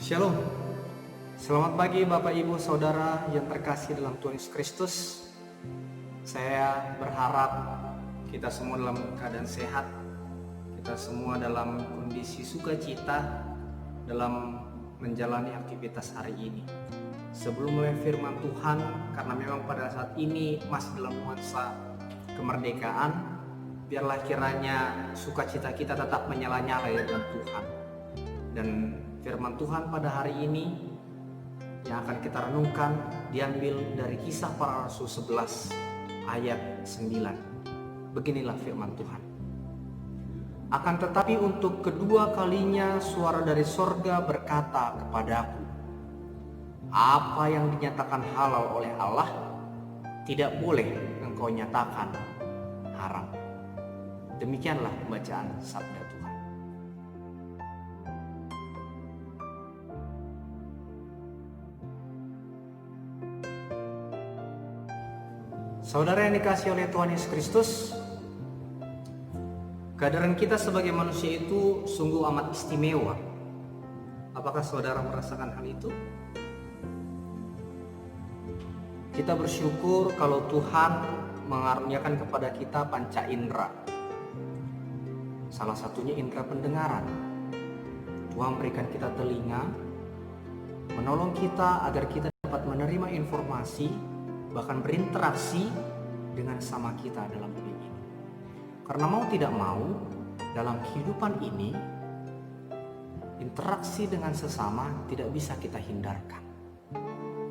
Shalom. Selamat pagi Bapak Ibu Saudara yang terkasih dalam Tuhan Yesus Kristus. Saya berharap kita semua dalam keadaan sehat. Kita semua dalam kondisi sukacita dalam menjalani aktivitas hari ini. Sebelum mulai firman Tuhan, karena memang pada saat ini masih dalam nuansa kemerdekaan, biarlah kiranya sukacita kita tetap menyala-nyala ya dalam Tuhan. Dan firman Tuhan pada hari ini yang akan kita renungkan diambil dari Kisah Para Rasul 11 ayat 9. Beginilah firman Tuhan. Akan tetapi untuk kedua kalinya suara dari sorga berkata kepadaku, apa yang dinyatakan halal oleh Allah tidak boleh engkau nyatakan haram. Demikianlah bacaan sabda Tuhan. Saudara yang dikasihi oleh Tuhan Yesus Kristus, kehadiran kita sebagai manusia itu sungguh amat istimewa. Apakah saudara merasakan hal itu? Kita bersyukur kalau Tuhan mengaruniakan kepada kita panca indera. Salah satunya indera pendengaran. Tuhan berikan kita telinga, menolong kita agar kita dapat menerima informasi, bahkan berinteraksi dengan sama kita dalam dunia ini. Karena mau tidak mau, dalam kehidupan ini, interaksi dengan sesama tidak bisa kita hindarkan.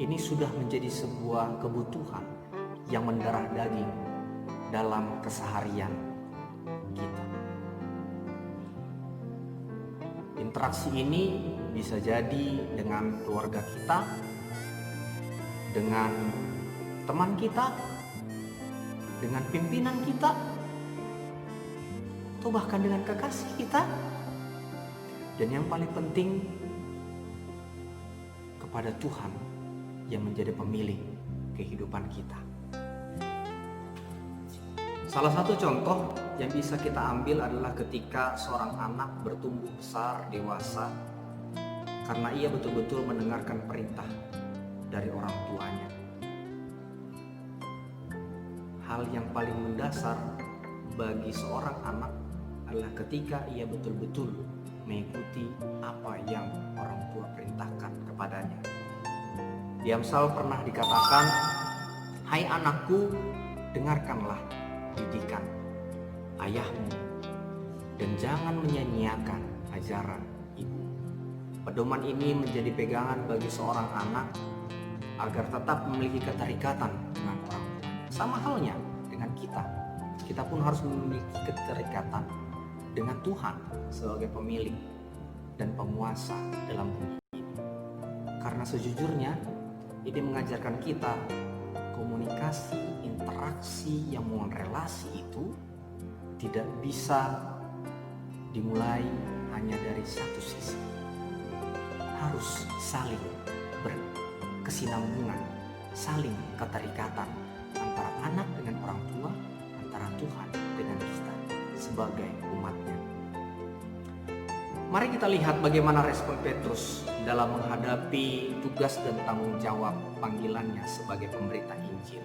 Ini sudah menjadi sebuah kebutuhan yang mendarah daging dalam keseharian kita. Interaksi ini bisa jadi dengan keluarga kita, dengan teman kita, dengan pimpinan kita, atau bahkan dengan kekasih kita. Dan yang paling penting, kepada Tuhan yang menjadi pemilik kehidupan kita. Salah satu contoh yang bisa kita ambil adalah ketika seorang anak bertumbuh besar, dewasa, karena ia betul-betul mendengarkan perintah dari orang tuanya. Hal yang paling mendasar bagi seorang anak adalah ketika ia betul-betul mengikuti apa yang orang tua perintahkan kepadanya. Di Amsal pernah dikatakan, hai anakku, dengarkanlah didikan ayahmu dan jangan menyanyiakan ajaran ibu. Pedoman ini menjadi pegangan bagi seorang anak agar tetap memiliki keterikatan dengan orang tua. Sama halnya dengan kita. Kita pun harus memiliki keterikatan dengan Tuhan sebagai pemilik dan penguasa dalam bumi ini. Karena sejujurnya ini mengajarkan kita komunikasi, interaksi yang membangun relasi itu tidak bisa dimulai hanya dari satu sisi. Harus saling berkesinambungan, saling keterikatan antara anak dengan orang tua, antara Tuhan dengan kita sebagai umatnya. Mari kita lihat bagaimana respon Petrus dalam menghadapi tugas dan tanggung jawab panggilannya sebagai pemberita Injil.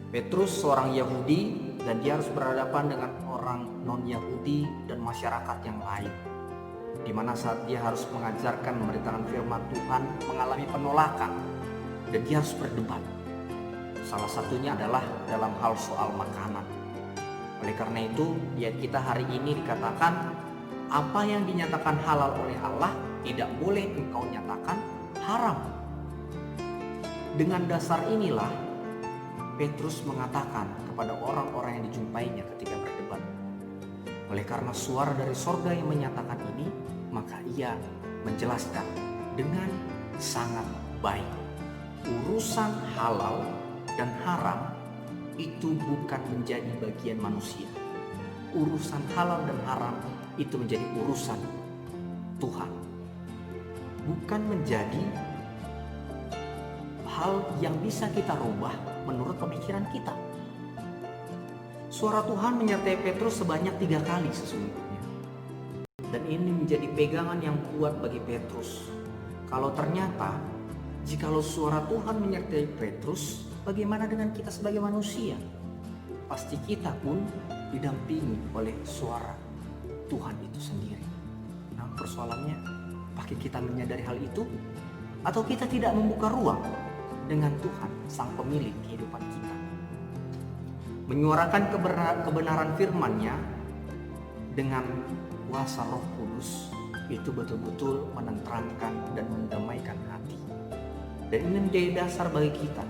Petrus seorang Yahudi dan dia harus berhadapan dengan orang non-Yahudi dan masyarakat yang lain, di mana saat dia harus mengajarkan, memberitakan firman Tuhan, mengalami penolakan dan dia harus berdebat. Salah satunya adalah dalam hal soal makanan. Oleh karena itu, ayat kita hari ini dikatakan, apa yang dinyatakan halal oleh Allah tidak boleh engkau nyatakan haram. Dengan dasar inilah Petrus mengatakan kepada orang-orang yang dijumpainya ketika berdebat, oleh karena suara dari sorga yang menyatakan ini, maka ia menjelaskan dengan sangat baik. Urusan halal dan haram itu bukan menjadi bagian manusia. Urusan halal dan haram itu menjadi urusan Tuhan, bukan menjadi hal yang bisa kita rubah menurut pemikiran kita. Suara Tuhan menyertai Petrus sebanyak 3 kali sesungguhnya. Dan ini menjadi pegangan yang kuat bagi Petrus. Kalau ternyata jikalau suara Tuhan menyertai Petrus, bagaimana dengan kita sebagai manusia? Pasti kita pun didampingi oleh suara Tuhan itu sendiri. Nah, persoalannya, apakah kita menyadari hal itu? Atau kita tidak membuka ruang dengan Tuhan, Sang Pemilik kehidupan kita? Menyuarakan kebenaran firman-Nya dengan kuasa Roh Kudus itu betul-betul menenteramkan dan mendamaikan hati. Dan ini menjadi dasar bagi kita.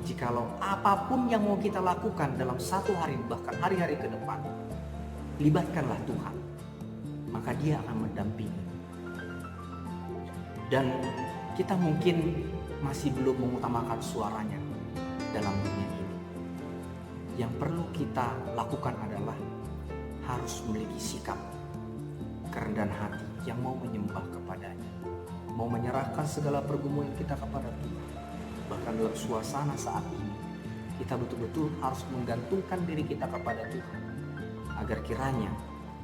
Jikalau apapun yang mau kita lakukan dalam satu hari, bahkan hari-hari ke depan, libatkanlah Tuhan, maka Dia akan mendampingi. Dan kita mungkin masih belum mengutamakan suaranya dalam dunia ini. Yang perlu kita lakukan adalah harus memiliki sikap kerendahan hati yang mau menyembah kepadanya, mau menyerahkan segala pergumulan kita kepada Tuhan. Bahkan dalam suasana saat ini, kita betul-betul harus menggantungkan diri kita kepada Tuhan, agar kiranya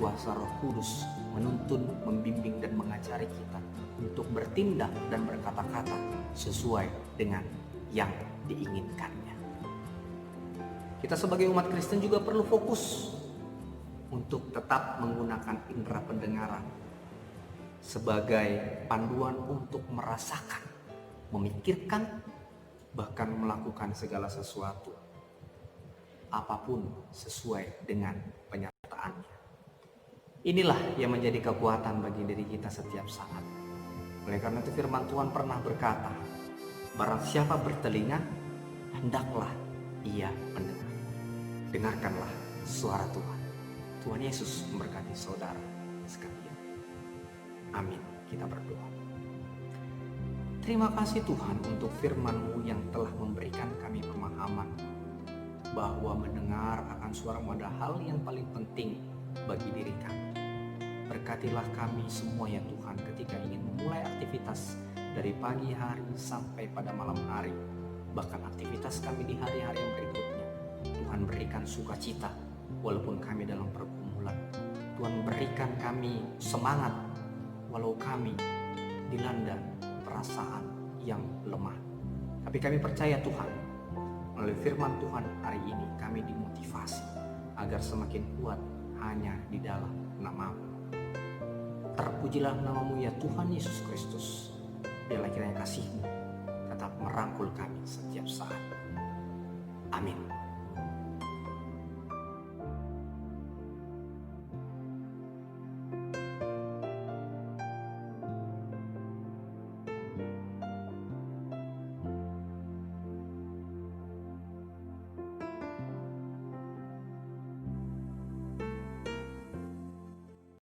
kuasa Roh Kudus menuntun, membimbing dan mengajari kita untuk bertindak dan berkata-kata sesuai dengan yang diinginkannya. Kita sebagai umat Kristen juga perlu fokus untuk tetap menggunakan indera pendengaran sebagai panduan untuk merasakan, memikirkan, bahkan melakukan segala sesuatu apapun sesuai dengan penyataannya. Inilah yang menjadi kekuatan bagi diri kita setiap saat. Oleh karena itu firman Tuhan pernah berkata, barang siapa bertelinga, hendaklah ia mendengar. Dengarkanlah suara Tuhan. Tuhan Yesus memberkati saudara sekalian. Amin. Kita berdoa. Terima kasih Tuhan untuk firman-Mu yang telah memberikan kami pemahaman bahwa mendengar akan suara-Mu adalah hal yang paling penting bagi diri kami. Berkatilah kami semua ya Tuhan ketika ingin memulai aktivitas dari pagi hari sampai pada malam hari, bahkan aktivitas kami di hari-hari yang berikutnya. Tuhan berikan sukacita walaupun kami dalam pergumulan. Tuhan berikan kami semangat walau kami dilanda perasaan yang lemah. Tapi kami percaya Tuhan, melalui firman Tuhan hari ini kami dimotivasi agar semakin kuat hanya di dalam nama-Mu. Terpujilah nama-Mu ya Tuhan Yesus Kristus. Biarlah kiranya kasih-Mu tetap merangkul kami setiap saat. Amin.